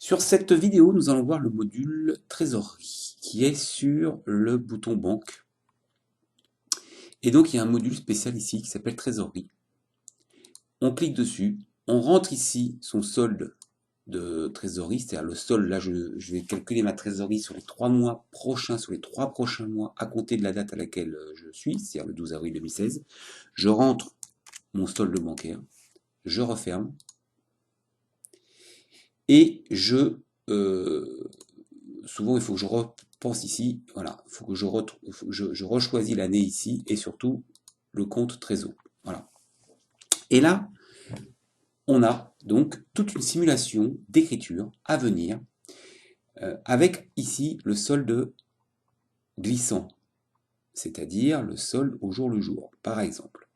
Sur cette vidéo, nous allons voir le module trésorerie qui est sur le bouton banque. Et donc, il y a un module spécial ici qui s'appelle trésorerie. On clique dessus, on rentre ici son solde de trésorerie, c'est-à-dire le solde. Là, je vais calculer ma trésorerie sur les 3 mois prochains, sur les 3 prochains mois à compter de la date à laquelle je suis, c'est-à-dire le 12 avril 2016. Je rentre mon solde bancaire, je referme et souvent il faut que je repense ici, voilà, il faut que je rechoisis l'année ici et surtout le compte trésor. Voilà. Et là, on a donc toute une simulation d'écriture à venir avec ici le solde glissant, c'est-à-dire le solde au jour le jour. Par exemple,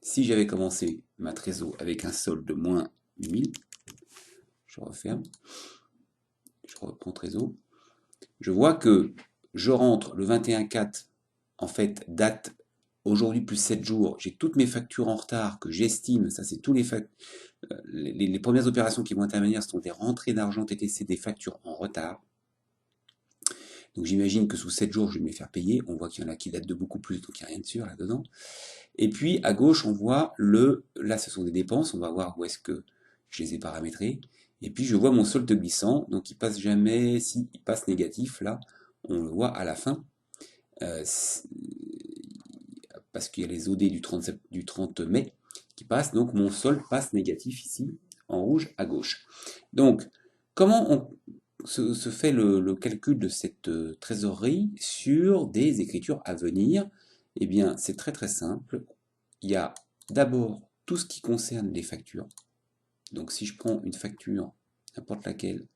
si j'avais commencé ma trésor avec un solde de moins 8000, je referme, je reprends trésor, je vois que je rentre le 21/4, en fait, date aujourd'hui plus 7 jours, j'ai toutes mes factures en retard que j'estime, ça c'est tous les premières opérations qui vont intervenir sont des rentrées d'argent TTC des factures en retard. Donc j'imagine que sous 7 jours, je vais me les faire payer. On voit qu'il y en a qui datent de beaucoup plus, donc il n'y a rien de sûr là-dedans. Et puis à gauche, on voit là ce sont des dépenses, on va voir où est-ce que je les ai paramétrées. Et puis je vois mon solde glissant, donc il passe jamais, si il passe négatif, là, on le voit à la fin. Parce qu'il y a les OD du 30 mai qui passent, donc mon solde passe négatif ici, en rouge à gauche. Donc, comment se fait le calcul de cette trésorerie sur des écritures à venir? Eh bien, c'est très très simple. Il y a d'abord tout ce qui concerne les factures. Donc, si je prends une facture, n'importe laquelle,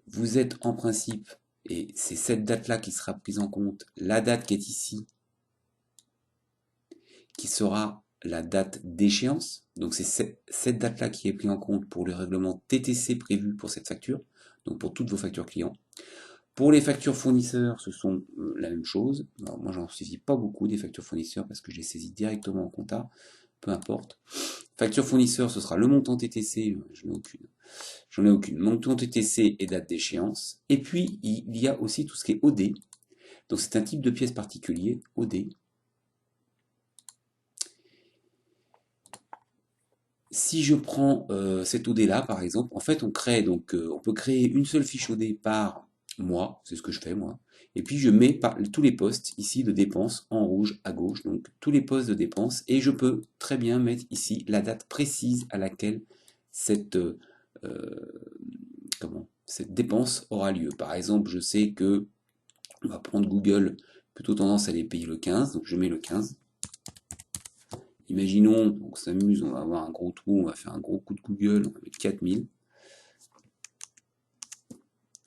vous êtes en principe, et c'est cette date-là qui sera prise en compte, la date qui est ici, qui sera la date d'échéance. Donc c'est cette date-là qui est prise en compte pour le règlement TTC prévu pour cette facture, donc pour toutes vos factures clients. Pour les factures fournisseurs, ce sont la même chose. Alors moi, j'en saisis pas beaucoup des factures fournisseurs parce que je les saisis directement en compta, peu importe. Facture fournisseur, ce sera le montant TTC, je n'ai aucune. J'en ai aucune. Montant TTC et date d'échéance. Et puis, il y a aussi tout ce qui est OD. Donc c'est un type de pièce particulier, OD. Si je prends cet OD là, par exemple, en fait, on peut créer une seule fiche OD par mois, c'est ce que je fais moi, et puis je mets tous les postes ici de dépenses en rouge à gauche, donc tous les postes de dépenses, et je peux très bien mettre ici la date précise à laquelle cette, cette dépense aura lieu. Par exemple, je sais que on va prendre Google, plutôt tendance à les payer le 15, donc je mets le 15. Imaginons, on s'amuse, on va avoir un gros trou, on va faire un gros coup de Google, on va mettre 4000.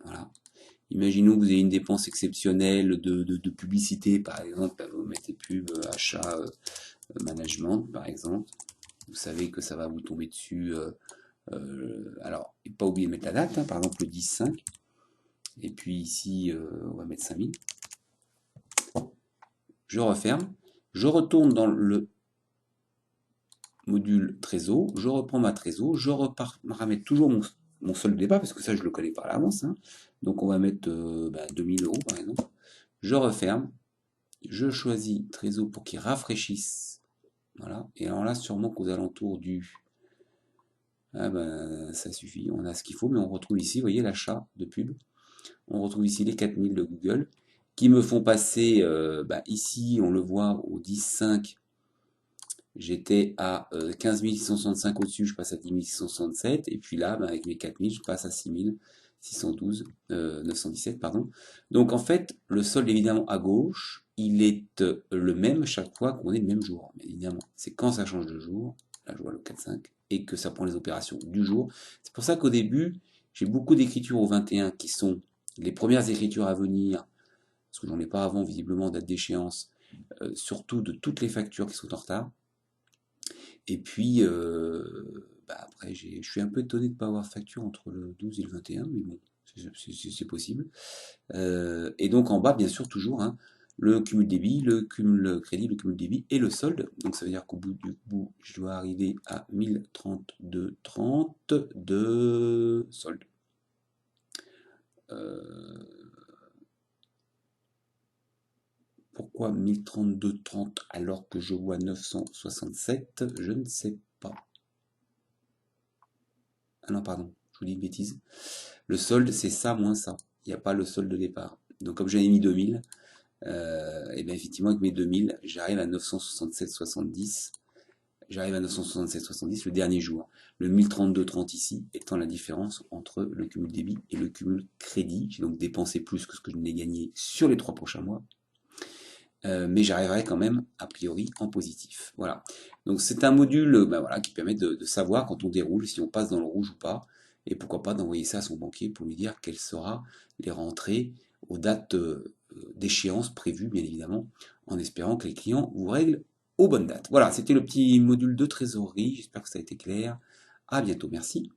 Voilà. Imaginons que vous avez une dépense exceptionnelle de publicité, par exemple, vous mettez pub, achat, management, par exemple. Vous savez que ça va vous tomber dessus. Alors, et pas oublier de mettre la date, hein, par exemple le 10-5. Et puis ici, on va mettre 5000. Je referme. Je retourne dans le module trésor, je reprends ma trésor, je paramètre toujours mon solde de départ, parce que ça je le connais pas à l'avance, hein. Donc on va mettre 2000 euros par exemple. Je referme, je choisis trésor pour qu'il rafraîchisse. Voilà. Et alors là, sûrement qu'aux alentours du... Ah ben, ça suffit, on a ce qu'il faut, mais on retrouve ici, vous voyez, l'achat de pub. On retrouve ici les 4000 de Google, qui me font passer, ici, on le voit, au 10,5. J'étais à 15 665 au-dessus, je passe à 10 667. Et puis là, avec mes 4000, je passe à 6 612, 917, pardon. Donc en fait, le solde évidemment à gauche, il est le même chaque fois qu'on est le même jour. Mais évidemment, c'est quand ça change de jour, là je vois le 4-5, et que ça prend les opérations du jour. C'est pour ça qu'au début, j'ai beaucoup d'écritures au 21 qui sont les premières écritures à venir, parce que j'en ai pas avant visiblement date d'échéance, surtout de toutes les factures qui sont en retard. Et puis, après, je suis un peu étonné de ne pas avoir facture entre le 12 et le 21, mais bon, c'est possible. Et donc en bas, bien sûr, toujours, hein, le cumul débit, le cumul crédit, le cumul débit et le solde. Donc ça veut dire qu'au bout du bout, je dois arriver à 1032,30 de solde. Pourquoi 1032,30 alors que je vois 967? Je ne sais pas. Ah non, pardon, je vous dis une bêtise. Le solde, c'est ça moins ça. Il n'y a pas le solde de départ. Donc comme j'avais mis 2000, et bien effectivement avec mes 2000, j'arrive à 967,70. J'arrive à 967,70 le dernier jour. Le 1032,30 ici étant la différence entre le cumul débit et le cumul crédit. J'ai donc dépensé plus que ce que je n'ai gagné sur les 3 prochains mois. Mais j'arriverai quand même a priori en positif. Voilà. Donc c'est un module voilà, qui permet de savoir quand on déroule si on passe dans le rouge ou pas, et pourquoi pas d'envoyer ça à son banquier pour lui dire quelles seront les rentrées aux dates d'échéance prévues, bien évidemment, en espérant que les clients vous règlent aux bonnes dates. Voilà, c'était le petit module de trésorerie, j'espère que ça a été clair. À bientôt, merci.